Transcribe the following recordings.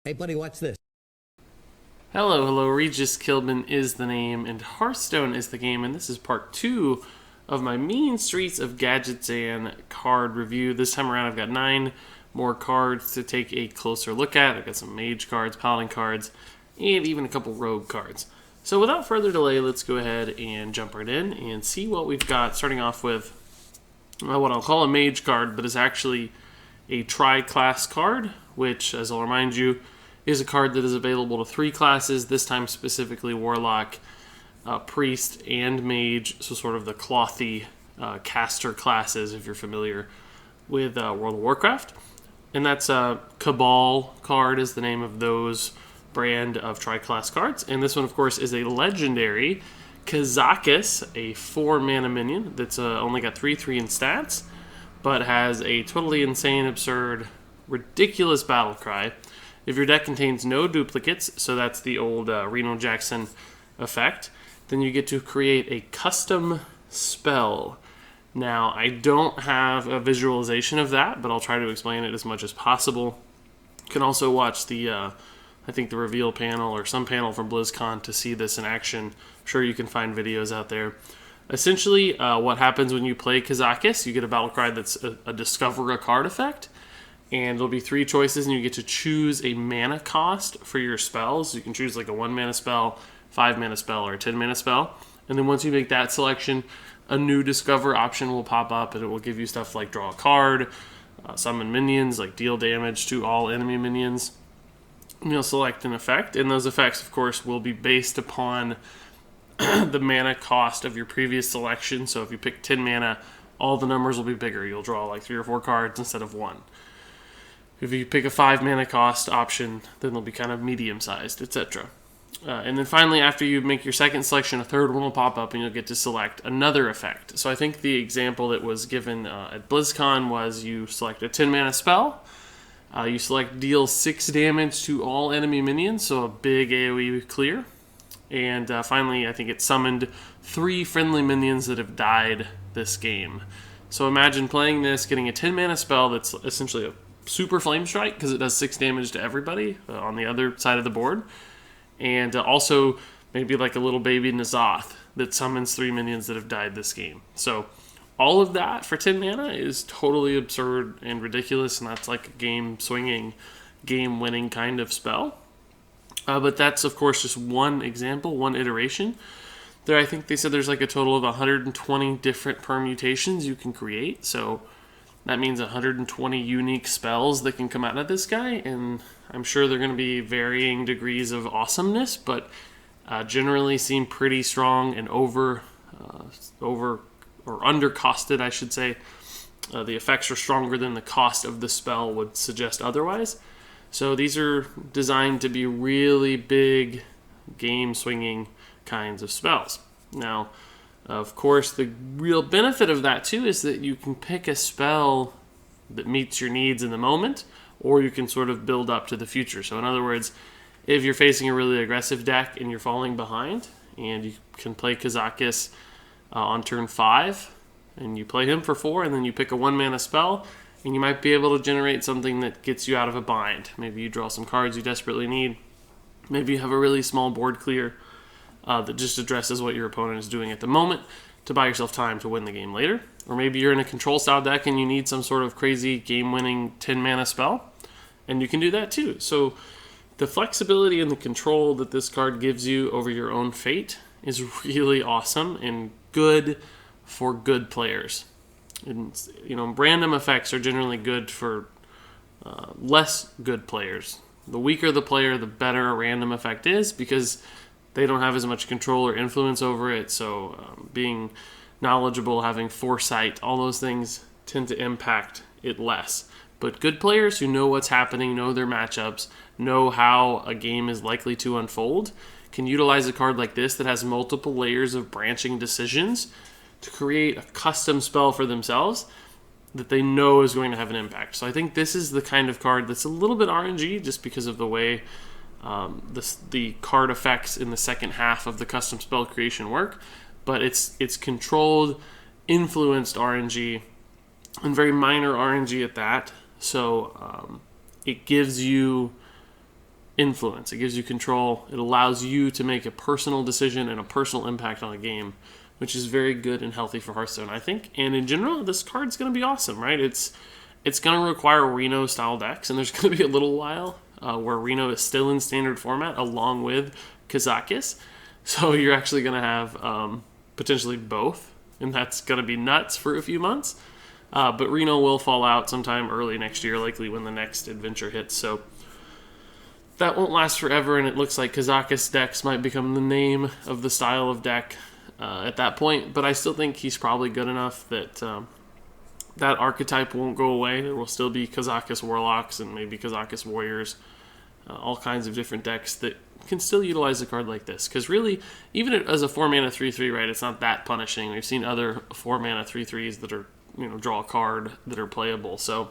Hey, buddy, watch this. Hello, Regis Kilbin is the name, and Hearthstone is the game, and this is part 2 of my Mean Streets of Gadgetzan card review. This time around, I've got 9 more cards to take a closer look at. I've got some Mage cards, Paladin cards, and even a couple Rogue cards. So without further delay, let's go ahead and jump right in and see what we've got, starting off with what I'll call a Mage card, but is actually a tri-class card, which, as I'll remind you, is a card that is available to 3 classes, this time specifically Warlock, Priest, and Mage, so sort of the clothy caster classes, if you're familiar with World of Warcraft. And that's a Kabal card is the name of those brand of tri-class cards. And this one, of course, is a legendary Kazakus, a 4-mana minion that's only got 3/3 in stats, but has a totally insane, absurd, ridiculous battle cry. If your deck contains no duplicates, so that's the old Reno Jackson effect, then you get to create a custom spell. Now, I don't have a visualization of that, but I'll try to explain it as much as possible. You can also watch the, I think the reveal panel or some panel from BlizzCon to see this in action. I'm sure you can find videos out there. Essentially, what happens when you play Kazakus, you get a battle cry that's a discover a card effect. And there'll be 3 choices, and you get to choose a mana cost for your spells. You can choose like a 1-mana spell, 5-mana spell, or a 10-mana spell. And then once you make that selection, a new discover option will pop up, and it will give you stuff like draw a card, summon minions, like deal damage to all enemy minions. And you'll select an effect, and those effects, of course, will be based upon the mana cost of your previous selection. So if you pick 10 mana, all the numbers will be bigger. You'll draw like 3 or 4 cards instead of 1. If you pick a 5-mana cost option, then they'll be kind of medium-sized, etc. And then finally, after you make your second selection, a third one will pop up, and you'll get to select another effect. So I think the example that was given at BlizzCon was you select a 10-mana spell, you select deal 6 damage to all enemy minions, so a big AoE clear. And finally, I think it summoned 3 friendly minions that have died this game. So imagine playing this, getting a 10-mana spell that's essentially a super flame strike because it does 6 damage to everybody on the other side of the board, and also maybe like a little baby Nazoth that summons 3 minions that have died this game. So all of that for 10 mana is totally absurd and ridiculous, and that's like a game swinging, game winning kind of spell. But that's of course just one example, one iteration. There, I think they said there's like a total of 120 different permutations you can create. So that means 120 unique spells that can come out of this guy, and I'm sure they're going to be varying degrees of awesomeness, but generally seem pretty strong and over or under costed, I should say. The effects are stronger than the cost of the spell would suggest otherwise. So these are designed to be really big, game-swinging kinds of spells. Now, of course, the real benefit of that, too, is that you can pick a spell that meets your needs in the moment, or you can sort of build up to the future. So in other words, if you're facing a really aggressive deck and you're falling behind, and you can play Kazakus on turn 5, and you play him for 4, and then you pick a 1-mana spell, and you might be able to generate something that gets you out of a bind. Maybe you draw some cards you desperately need. Maybe you have a really small board clear that just addresses what your opponent is doing at the moment to buy yourself time to win the game later. Or maybe you're in a control style deck and you need some sort of crazy game-winning 10-mana spell, and you can do that too. So the flexibility and the control that this card gives you over your own fate is really awesome and good for good players. And, random effects are generally good for less good players. The weaker the player, the better a random effect is, because they don't have as much control or influence over it. So being knowledgeable, having foresight, all those things tend to impact it less. But good players who know what's happening, know their matchups, know how a game is likely to unfold, can utilize a card like this that has multiple layers of branching decisions to create a custom spell for themselves that they know is going to have an impact. So I think this is the kind of card that's a little bit RNG just because of the way the card effects in the second half of the custom spell creation work, but it's controlled, influenced RNG, and very minor RNG at that. So it gives you influence. It gives you control. It allows you to make a personal decision and a personal impact on a game, which is very good and healthy for Hearthstone, I think. And in general, this card's going to be awesome, right? It's going to require Reno-style decks, and there's going to be a little while where Reno is still in standard format along with Kazakus. So you're actually going to have potentially both, and that's going to be nuts for a few months. But Reno will fall out sometime early next year, likely when the next adventure hits. So that won't last forever, and it looks like Kazakus decks might become the name of the style of deck at that point. But I still think he's probably good enough that that archetype won't go away. There will still be Kazakus Warlocks and maybe Kazakus Warriors, all kinds of different decks that can still utilize a card like this. Because really, even as a 4-mana 3/3, right, it's not that punishing. We've seen other 4-mana 3/3s that are, draw a card that are playable. So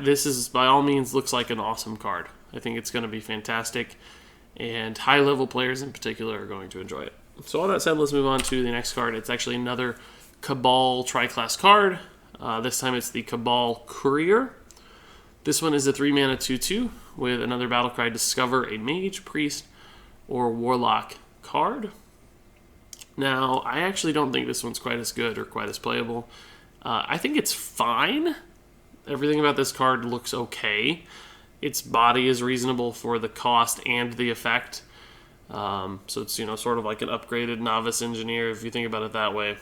this is, by all means, looks like an awesome card. I think it's going to be fantastic, and high-level players in particular are going to enjoy it. So all that said, let's move on to the next card. It's actually another Kabal tri-class card. This time it's the Kabal Courier. This one is a 3-mana 2/2 with another battlecry, discover a Mage, Priest, or Warlock card. Now, I actually don't think this one's quite as good or quite as playable. I think it's fine. Everything about this card looks okay. Its body is reasonable for the cost and the effect. So it's, sort of like an upgraded Novice Engineer, if you think about it that way.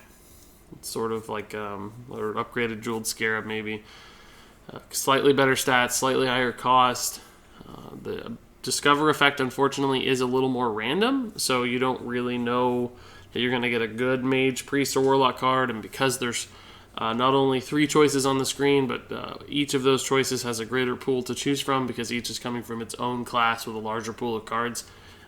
It's sort of like or upgraded Jeweled Scarab, maybe. Slightly better stats, slightly higher cost. The Discover effect, unfortunately, is a little more random, so you don't really know that you're going to get a good Mage, Priest, or Warlock card, and because there's not only 3 choices on the screen, but each of those choices has a greater pool to choose from because each is coming from its own class with a larger pool of cards.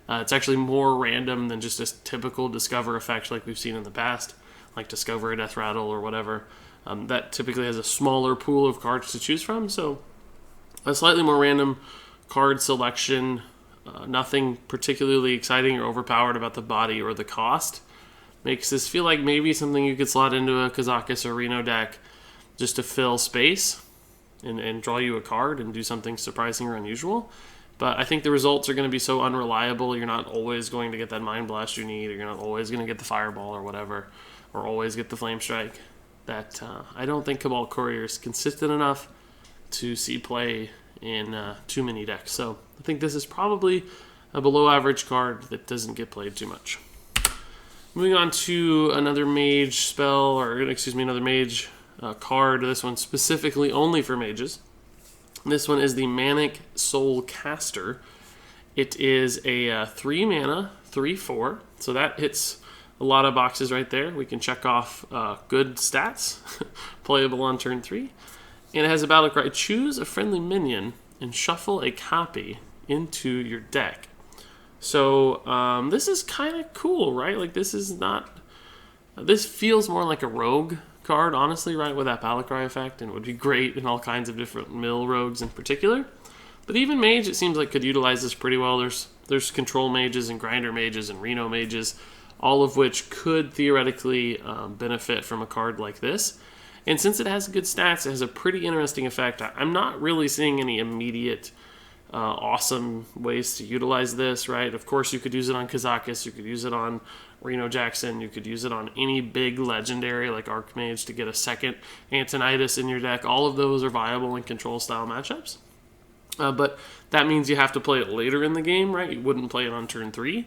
It's actually more random than just a typical Discover effect like we've seen in the past, like Discover a Death Rattle or whatever. That typically has a smaller pool of cards to choose from, so a slightly more random card selection. Nothing particularly exciting or overpowered about the body or the cost. Makes this feel like maybe something you could slot into a Kazakus or Reno deck just to fill space and draw you a card and do something surprising or unusual. But I think the results are going to be so unreliable. You're not always going to get that Mind Blast you need, or you're not always going to get the Fireball or whatever, or always get the Flame Strike, that I don't think Kabal Courier is consistent enough to see play in too many decks. So I think this is probably a below average card that doesn't get played too much. Moving on to another Mage spell, another Mage card. This one specifically only for Mages. This one is the Manic Soulcaster. It is a 3-mana, 3/4, so that hits a lot of boxes right there. We can check off good stats, playable on turn 3. And it has a battlecry, choose a friendly minion and shuffle a copy into your deck. So this is kind of cool, right? Like this feels more like a rogue card, honestly, right, with that battlecry effect, and would be great in all kinds of different mill rogues in particular. But even Mage, it seems like, could utilize this pretty well. There's control mages and grinder mages and Reno mages, all of which could theoretically benefit from a card like this. And since it has good stats, it has a pretty interesting effect. I'm not really seeing any immediate awesome ways to utilize this, right? Of course, you could use it on Kazakus, you could use it on Reno Jackson, you could use it on any big legendary like Archmage to get a second Antonidas in your deck. All of those are viable in control style matchups. But that means you have to play it later in the game, right? You wouldn't play it on turn 3.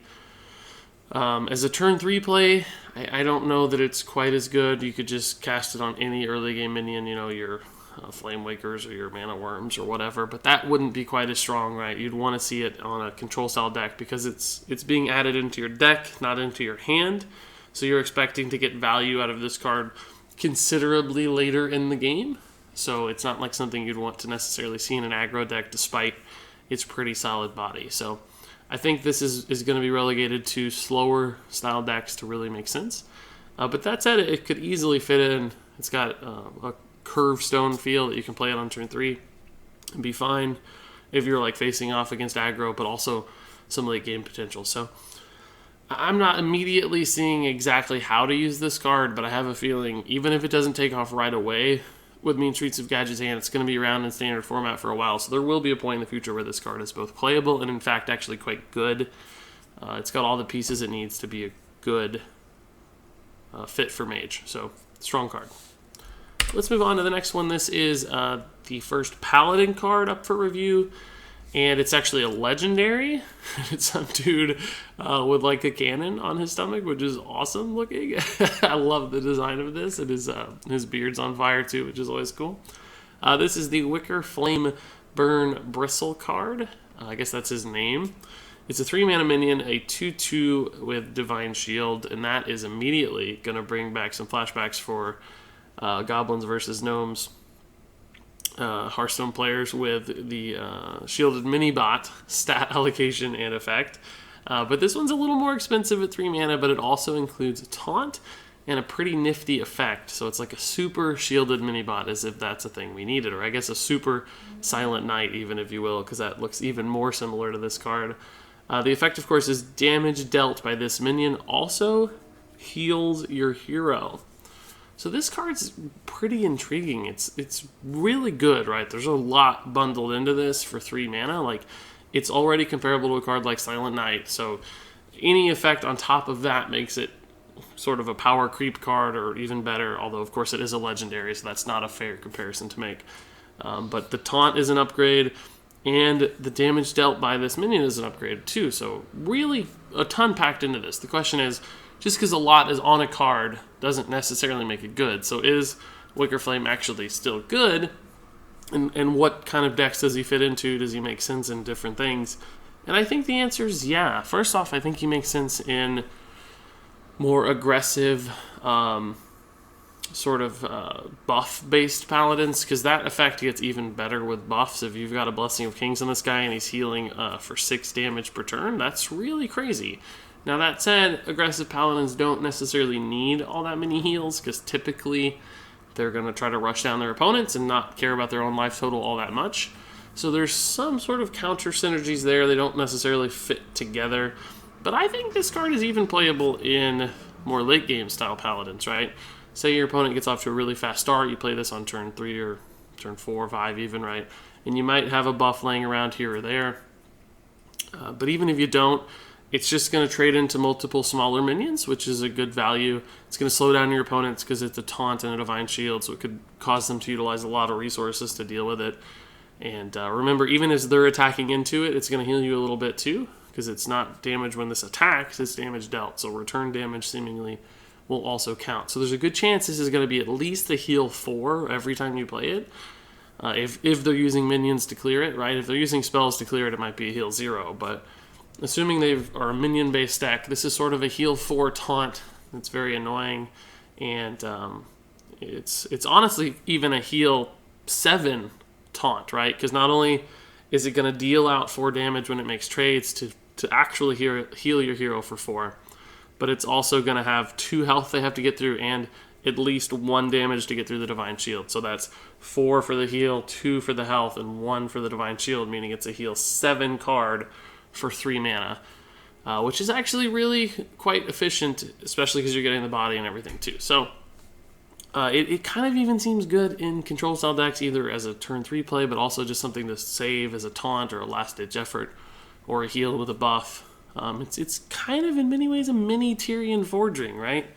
As a turn 3 play, I don't know that it's quite as good. You could just cast it on any early game minion, your Flame Wakers or your Mana Worms or whatever, but that wouldn't be quite as strong, right? You'd want to see it on a control style deck because it's being added into your deck, not into your hand. So you're expecting to get value out of this card considerably later in the game. So it's not like something you'd want to necessarily see in an aggro deck despite its pretty solid body. So I think this is going to be relegated to slower style decks to really make sense. But that said, it could easily fit in. It's got a curved stone feel that you can play it on turn 3 and be fine if you're like facing off against aggro, but also some late game potential. So I'm not immediately seeing exactly how to use this card, but I have a feeling even if it doesn't take off right away, with Mean Streets of Gadgetzan. It's going to be around in standard format for a while, so there will be a point in the future where this card is both playable and, in fact, actually quite good. It's got all the pieces it needs to be a good fit for Mage, so strong card. Let's move on to the next one. This is the first Paladin card up for review, and it's actually a legendary. It's some dude with like a cannon on his stomach, which is awesome looking. I love the design of this. It is his beard's on fire too, which is always cool. This is the Wickerflame Burnbristle card. I guess that's his name. It's a 3-mana minion, a 2/2 with Divine Shield, and that is immediately going to bring back some flashbacks for Goblins versus Gnomes Hearthstone players with the Shielded Mini-Bot stat allocation and effect. But this one's a little more expensive at 3 mana, but it also includes a taunt and a pretty nifty effect. So it's like a super Shielded Mini-Bot, as if that's a thing we needed, or I guess a super Silent Knight, even, if you will, because that looks even more similar to this card. The effect, of course, is damage dealt by this minion also heals your hero. So this card's pretty intriguing. It's really good, right? There's a lot bundled into this for 3 mana. Like, it's already comparable to a card like Silent Knight, so any effect on top of that makes it sort of a power creep card, or even better, although of course it is a legendary, so that's not a fair comparison to make. But the taunt is an upgrade, and the damage dealt by this minion is an upgrade too, so really a ton packed into this. The question is, just because a lot is on a card doesn't necessarily make it good. So is Wickerflame actually still good? And what kind of decks does he fit into? Does he make sense in different things? And I think the answer is yeah. First off, I think he makes sense in more aggressive buff-based paladins, because that effect gets even better with buffs. If you've got a Blessing of Kings on this guy and he's healing for 6 damage per turn, that's really crazy. Now, that said, aggressive paladins don't necessarily need all that many heals, because typically they're going to try to rush down their opponents and not care about their own life total all that much. So there's some sort of counter synergies there. They don't necessarily fit together. But I think this card is even playable in more late game style paladins, right? Say your opponent gets off to a really fast start, you play this on turn 3 or turn 4 or 5 even, right? And you might have a buff laying around here or there. But even if you don't, it's just going to trade into multiple smaller minions, which is a good value. It's going to slow down your opponents because it's a taunt and a Divine Shield, so it could cause them to utilize a lot of resources to deal with it. And remember, even as they're attacking into it, it's going to heal you a little bit too, because it's not damage when this attacks, it's damage dealt. So return damage seemingly will also count. So there's a good chance this is going to be at least a heal 4 every time you play it. If they're using minions to clear it, right? If they're using spells to clear it, it might be a heal 0, but assuming they are a minion-based deck, this is sort of a heal 4 taunt. It's very annoying, and it's honestly even a heal 7 taunt, right? Because not only is it going to deal out 4 damage when it makes trades to actually heal your hero for 4, but it's also going to have 2 health they have to get through and at least 1 damage to get through the Divine Shield. So that's 4 for the heal, 2 for the health, and 1 for the Divine Shield, meaning it's a heal 7 card for 3 mana, which is actually really quite efficient, especially because you're getting the body and everything too. So it kind of even seems good in control style decks, either as a turn 3 play, but also just something to save as a taunt or a last ditch effort, or a heal with a buff. It's kind of in many ways a mini Tyrion Forging, right?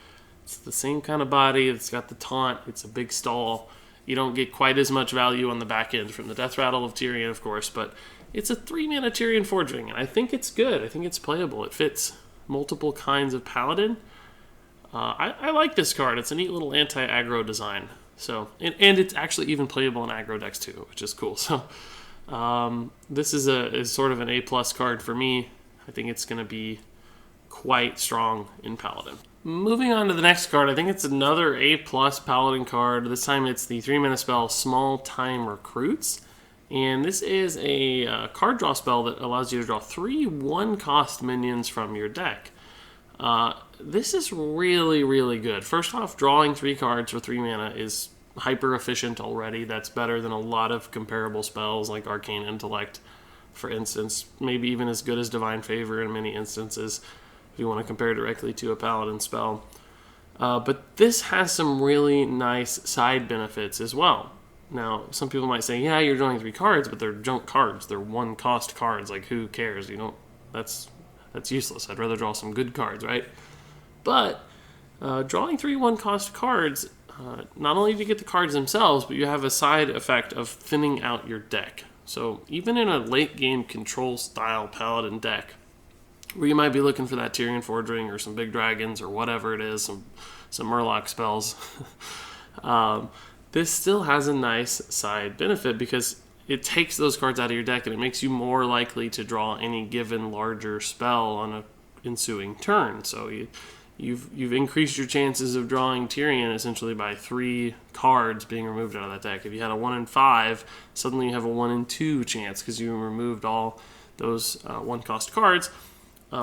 It's the same kind of body, it's got the taunt, it's a big stall. You don't get quite as much value on the back end from the Death Rattle of Tyrion, of course, but it's a 3 mana Tyrion Forging, and I think it's good. I think it's playable. It fits multiple kinds of paladin. I like this card. It's a neat little anti-aggro design. So, and it's actually even playable in aggro decks too, which is cool. So this is sort of an A+ card for me. I think it's going to be quite strong in paladin. Moving on to the next card, I think it's another A+ paladin card. This time it's the 3 mana spell Small Time Recruits. And this is a card draw spell that allows you to draw 3 1-cost minions from your deck. This is really, really good. First off, drawing 3 cards for 3 mana is hyper efficient already. That's better than a lot of comparable spells like Arcane Intellect, for instance. Maybe even as good as Divine Favor in many instances, if you want to compare directly to a Paladin spell. But this has some really nice side benefits as well. Now, some people might say, yeah, you're drawing 3 cards, but they're junk cards. They're 1-cost cards. Like, who cares? You don't. That's useless. I'd rather draw some good cards, right? But drawing 3 1-cost cards, not only do you get the cards themselves, but you have a side effect of thinning out your deck. So even in a late game control style Paladin deck, where you might be looking for that Tyrian Forging or some big dragons or whatever it is, some Murloc spells, this still has a nice side benefit because it takes those cards out of your deck and it makes you more likely to draw any given larger spell on a ensuing turn. So you've increased your chances of drawing Tyrian essentially by 3 cards being removed out of that deck. If you had a 1 in 5, suddenly you have a 1 in 2 chance because you removed all those 1-cost cards.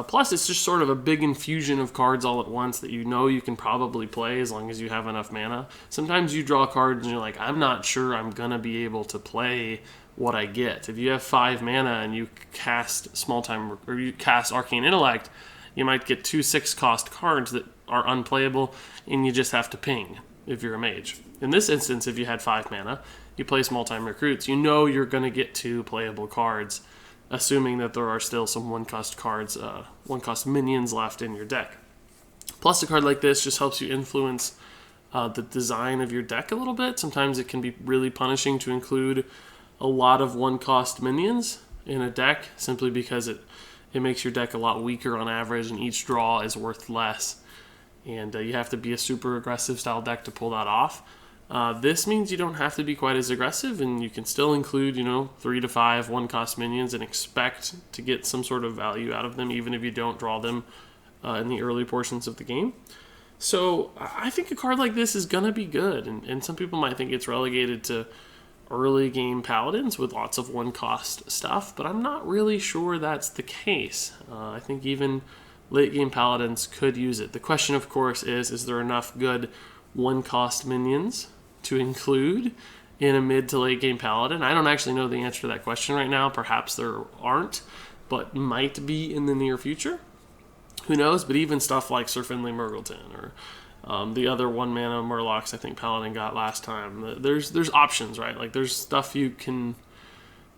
Plus, it's just sort of a big infusion of cards all at once that you know you can probably play as long as you have enough mana. Sometimes you draw cards and you're like, I'm not sure I'm going to be able to play what I get. If you have 5 mana and you cast or you cast Arcane Intellect, you might get 2 6-cost cards that are unplayable and you just have to ping if you're a mage. In this instance, if you had 5 mana, you play Small-Time Recruits, you know you're going to get 2 playable cards, assuming that there are still some 1-cost cards, 1-cost minions left in your deck. Plus, a card like this just helps you influence the design of your deck a little bit. Sometimes it can be really punishing to include a lot of 1-cost minions in a deck simply because it makes your deck a lot weaker on average and each draw is worth less. And you have to be a super aggressive style deck to pull that off. This means you don't have to be quite as aggressive and you can still include, 3 to 5 1-cost minions and expect to get some sort of value out of them even if you don't draw them in the early portions of the game. So I think a card like this is going to be good. And some people might think it's relegated to early game Paladins with lots of 1-cost stuff, but I'm not really sure that's the case. I think even late game Paladins could use it. The question, of course, is there enough good 1-cost minions to include in a mid to late game Paladin? I don't actually know the answer to that question right now. Perhaps there aren't, but might be in the near future. Who knows? But even stuff like Sir Finley Murgleton or the other 1-mana Murlocs I think Paladin got last time. There's options, right? Like there's stuff you can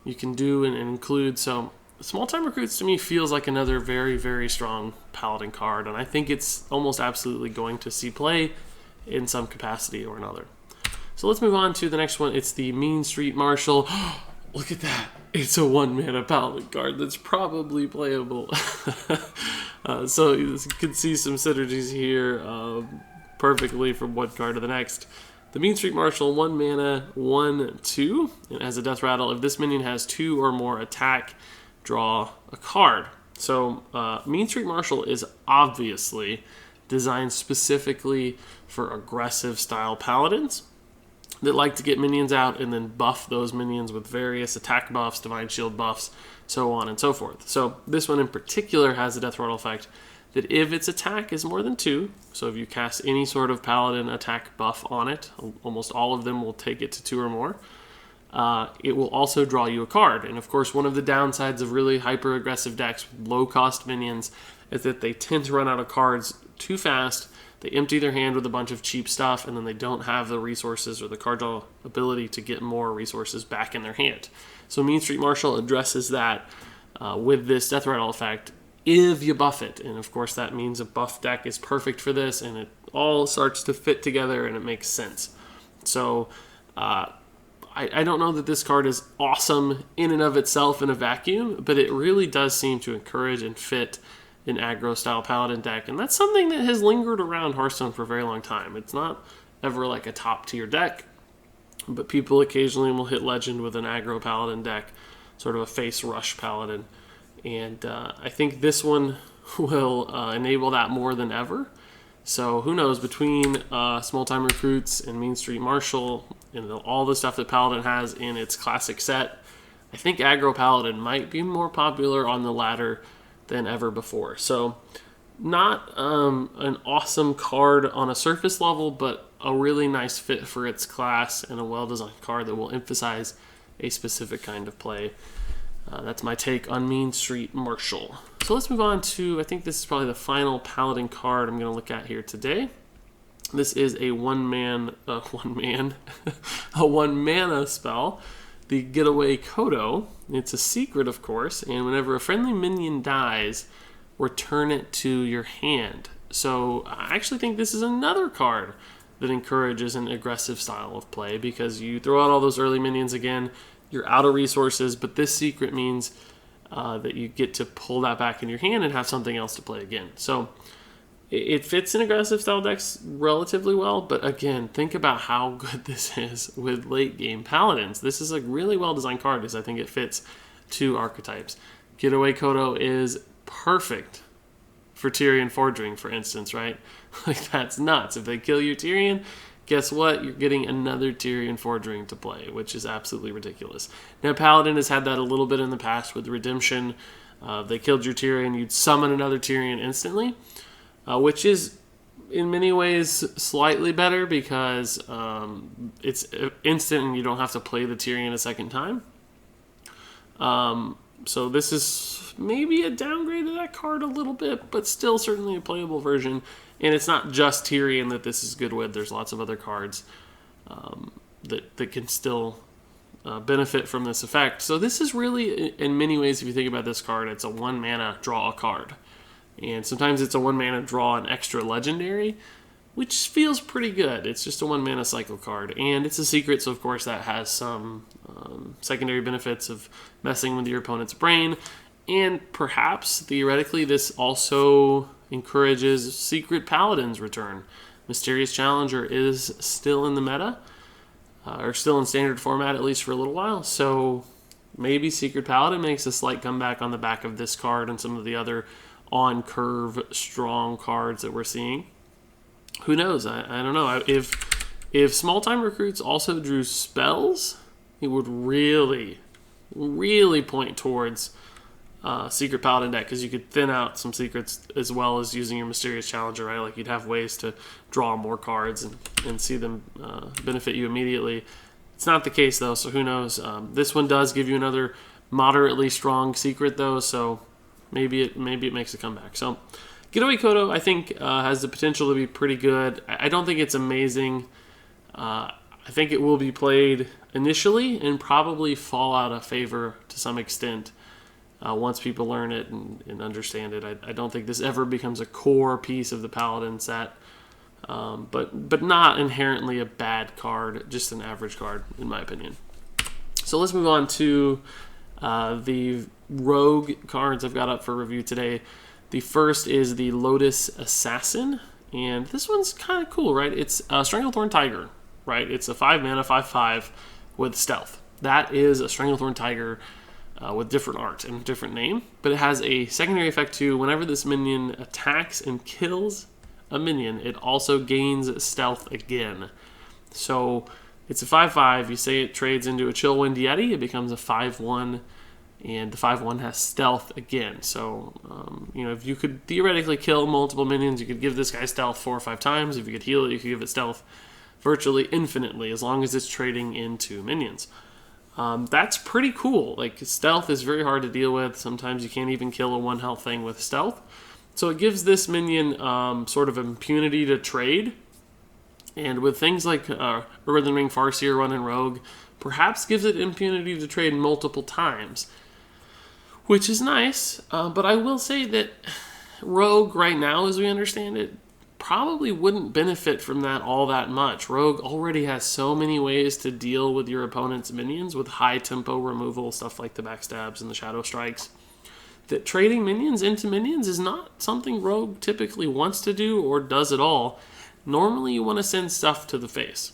do and include. So Small-Time Recruits to me feels like another very, very strong Paladin card, and I think it's almost absolutely going to see play in some capacity or another. So let's move on to the next one. It's the Meanstreet Marshal. Look at that. It's a 1-mana Paladin card that's probably playable. So you can see some synergies here perfectly from one card to the next. The Meanstreet Marshal, 1 mana, 1/2. It has a death rattle. If this minion has 2 or more attack, draw a card. So Meanstreet Marshal is obviously designed specifically for aggressive style Paladins that like to get minions out and then buff those minions with various attack buffs, divine shield buffs, so on and so forth. So this one in particular has a death rattle effect that if its attack is more than 2, so if you cast any sort of Paladin attack buff on it, almost all of them will take it to 2 or more, it will also draw you a card. And of course, one of the downsides of really hyper-aggressive decks with low-cost minions is that they tend to run out of cards too fast. They empty their hand with a bunch of cheap stuff, and then they don't have the resources or the card draw ability to get more resources back in their hand. So Meanstreet Marshal addresses that with this death rattle effect if you buff it. And of course, that means a buff deck is perfect for this, and it all starts to fit together, and it makes sense. So I don't know that this card is awesome in and of itself in a vacuum, but it really does seem to encourage and fit an aggro-style Paladin deck, and that's something that has lingered around Hearthstone for a very long time. It's not ever like a top-tier deck, but people occasionally will hit Legend with an aggro Paladin deck, sort of a face rush Paladin, and I think this one will enable that more than ever. So who knows, between Small-Time Recruits and Meanstreet Marshal and all the stuff that Paladin has in its classic set, I think aggro Paladin might be more popular on the ladder than ever before. So not an awesome card on a surface level, but a really nice fit for its class and a well-designed card that will emphasize a specific kind of play. That's my take on Meanstreet Marshal. So let's move on to, I think this is probably the final Paladin card I'm going to look at here today. This is a one mana spell, the Getaway Kodo. It's a secret, of course, and whenever a friendly minion dies, return it to your hand. So I actually think this is another card that encourages an aggressive style of play, because you throw out all those early minions again, you're out of resources, but this secret means that you get to pull that back in your hand and have something else to play again. So it fits in aggressive style decks relatively well, but again, think about how good this is with late game paladins. This is a really well designed card because I think it fits two archetypes. Getaway Kodo is perfect for Tyrion Forging, for instance, right? Like, that's nuts. If they kill your Tyrion, guess what? You're getting another Tyrion Forging to play, which is absolutely ridiculous. Now, Paladin has had that a little bit in the past with Redemption. They killed your Tyrion, you'd summon another Tyrion instantly, which is in many ways slightly better because it's instant and you don't have to play the Tyrion a second time. So this is maybe a downgrade of that card a little bit, but still certainly a playable version. And it's not just Tyrion that this is good with. There's lots of other cards that can still benefit from this effect. So this is really, in many ways, if you think about this card, it's a 1 mana draw a card. And sometimes it's a 1 mana draw an extra legendary, which feels pretty good. It's just a 1 mana cycle card. And it's a secret, so of course that has some secondary benefits of messing with your opponent's brain. And perhaps, theoretically, this also encourages Secret Paladin's return. Mysterious Challenger is still in the meta, or still in standard format, at least for a little while. So maybe Secret Paladin makes a slight comeback on the back of this card and some of the other on-curve strong cards that we're seeing. Who knows? I don't know. If small-time recruits also drew spells, it would really, really point towards Secret Paladin deck, because you could thin out some secrets as well as using your Mysterious Challenger, right? Like, you'd have ways to draw more cards and see them benefit you immediately. It's not the case, though, so who knows? This one does give you another moderately strong secret, though, so maybe it makes a comeback. So Getaway Kodo, I think, has the potential to be pretty good. I don't think it's amazing. I think it will be played initially and probably fall out of favor to some extent once people learn it and understand it. I don't think this ever becomes a core piece of the Paladin set, but not inherently a bad card, just an average card, in my opinion. So let's move on to the Rogue cards I've got up for review today. The first is the Lotus Assassin, and this one's kind of cool, right? It's a Stranglethorn Tiger, right? It's a 5 mana, 5/5 with stealth. That is a Stranglethorn Tiger with different art and different name, but it has a secondary effect too. Whenever this minion attacks and kills a minion, it also gains stealth again. So it's a 5/5. You say it trades into a Chillwind Yeti, it becomes a 5/1, and the 5/1 has stealth again. So, if you could theoretically kill multiple minions, you could give this guy stealth 4 or 5 times. If you could heal it, you could give it stealth virtually infinitely, as long as it's trading into minions. That's pretty cool. Like, stealth is very hard to deal with. Sometimes you can't even kill a 1 health thing with stealth. So it gives this minion sort of impunity to trade. And with things like Rhythm Ring Farseer running Rogue, perhaps gives it impunity to trade multiple times, which is nice. But I will say that Rogue right now, as we understand it, probably wouldn't benefit from that all that much. Rogue already has so many ways to deal with your opponent's minions with high tempo removal, stuff like the backstabs and the shadow strikes, that trading minions into minions is not something Rogue typically wants to do or does at all. Normally you want to send stuff to the face.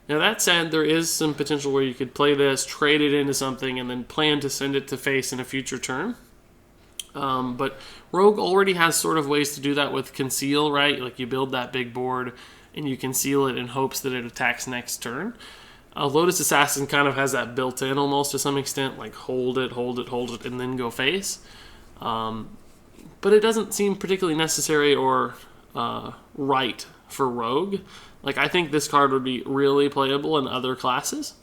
Now, that said, there is some potential where you could play this, trade it into something, and then plan to send it to face in a future turn. But Rogue already has sort of ways to do that with Conceal, right? Like, you build that big board and you conceal it in hopes that it attacks next turn. Lotus Assassin kind of has that built in almost to some extent, like hold it, and then go face. But it doesn't seem particularly necessary or right for Rogue. Like, I think this card would be really playable in other classes,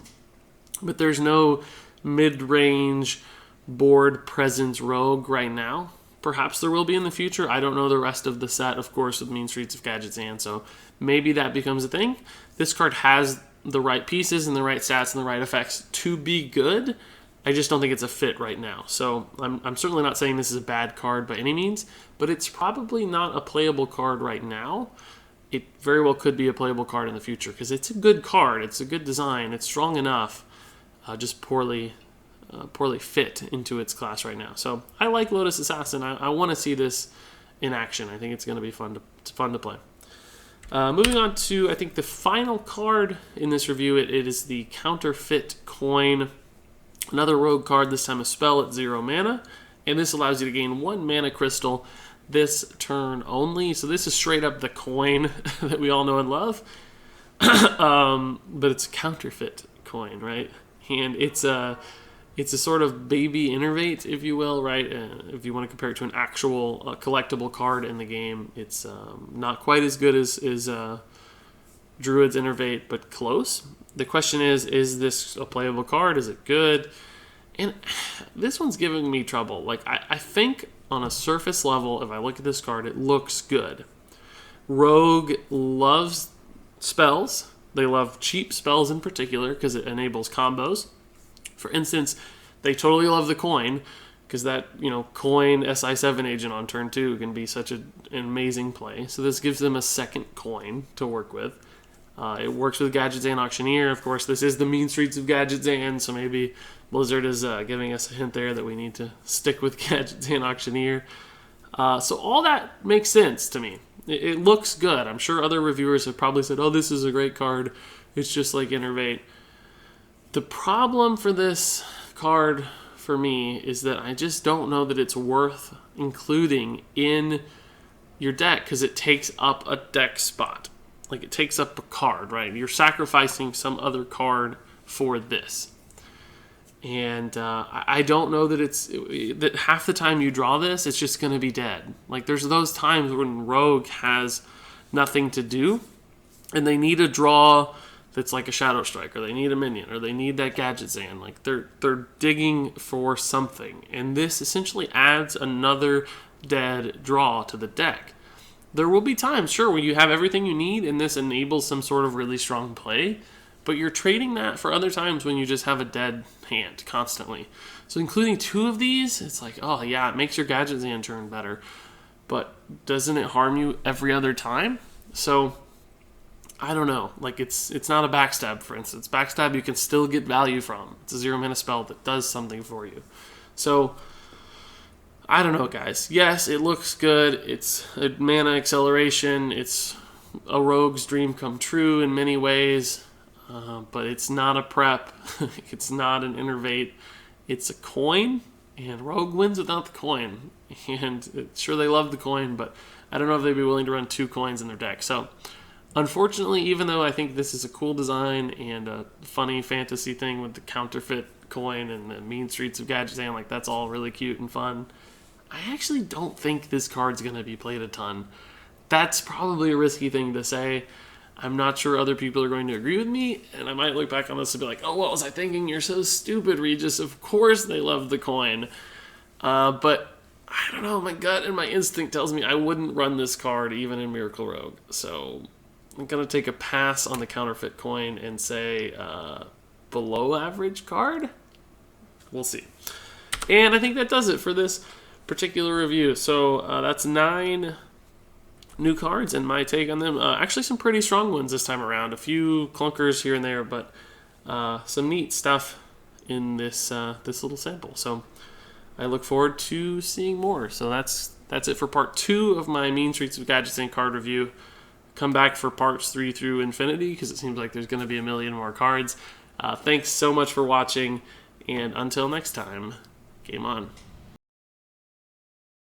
but there's no mid-range board presence Rogue right now Perhaps there will be in the future. I don't know the rest of the set, of course, with Mean Streets of Gadgetzan, so maybe that becomes a thing. This card has the right pieces and the right stats and the right effects to be good. I just don't think it's a fit right now. So I'm certainly not saying this is a bad card by any means, but it's probably not a playable card right now. It very well could be a playable card in the future because it's a good card. It's a good design. It's strong enough, just poorly fit into its class right now. So I like Lotus Assassin. I want to see this in action. I think it's going to be fun to play. Moving on to, I think, the final card in this review. It is the Counterfeit Coin. Another rogue card, this time a spell at 0 mana. And this allows you to gain 1 mana crystal this turn only. So this is straight up the coin that we all know and love. But it's a counterfeit coin, right? And it's a sort of baby innervate, if you will, right? If you want to compare it to an actual collectible card in the game, it's not quite as good as Druid's Innervate, but close. The question is this a playable card? Is it good? And this one's giving me trouble. Like, I think on a surface level, if I look at this card, it looks good. Rogue loves spells. They love cheap spells in particular because it enables combos. For instance, they totally love the coin because that, coin SI7 agent on turn 2 can be such an amazing play. So this gives them a second coin to work with. It works with Gadgetzan Auctioneer. Of course, this is the Mean Streets of Gadgetzan, so maybe Blizzard is giving us a hint there that we need to stick with Gadgetzan Auctioneer. So all that makes sense to me. It looks good. I'm sure other reviewers have probably said, oh, this is a great card. It's just like Innervate. The problem for this card for me is that I just don't know that it's worth including in your deck because it takes up a deck spot. Like, it takes up a card, right? You're sacrificing some other card for this. And I don't know that that half the time you draw this, it's just going to be dead. Like, there's those times when Rogue has nothing to do, and they need a draw that's like a Shadow Strike, or they need a minion, or they need that Gadgetzan. Like, they're digging for something. And this essentially adds another dead draw to the deck. There will be times, sure, when you have everything you need and this enables some sort of really strong play, but you're trading that for other times when you just have a dead hand constantly. So including 2 of these, it's like, oh yeah, it makes your Gadgetzan turn better, but doesn't it harm you every other time? So I don't know. Like, it's not a backstab, for instance. Backstab you can still get value from. It's a 0 mana spell that does something for you. So I don't know, guys. Yes, it looks good. It's a mana acceleration. It's a rogue's dream come true in many ways, but it's not a prep. It's not an innervate. It's a coin, and rogue wins without the coin. And sure, they love the coin, but I don't know if they'd be willing to run 2 coins in their deck. So unfortunately, even though I think this is a cool design and a funny fantasy thing with the counterfeit coin and the Mean Streets of Gadgetzan, like, that's all really cute and fun, I actually don't think this card's going to be played a ton. That's probably a risky thing to say. I'm not sure other people are going to agree with me, and I might look back on this and be like, oh, what was I thinking? You're so stupid, Regis. Of course they love the coin. But I don't know. My gut and my instinct tells me I wouldn't run this card even in Miracle Rogue. So I'm going to take a pass on the counterfeit coin and say below average card? We'll see. And I think that does it for this particular review. So that's 9 new cards and my take on them. Actually some pretty strong ones this time around. A few clunkers here and there, but some neat stuff in this little sample. So I look forward to seeing more. So that's it for part 2 of my Mean Streets of Gadgetzan card review. Come back for parts 3 through infinity because it seems like there's going to be a million more cards. Thanks so much for watching, and until next time, game on.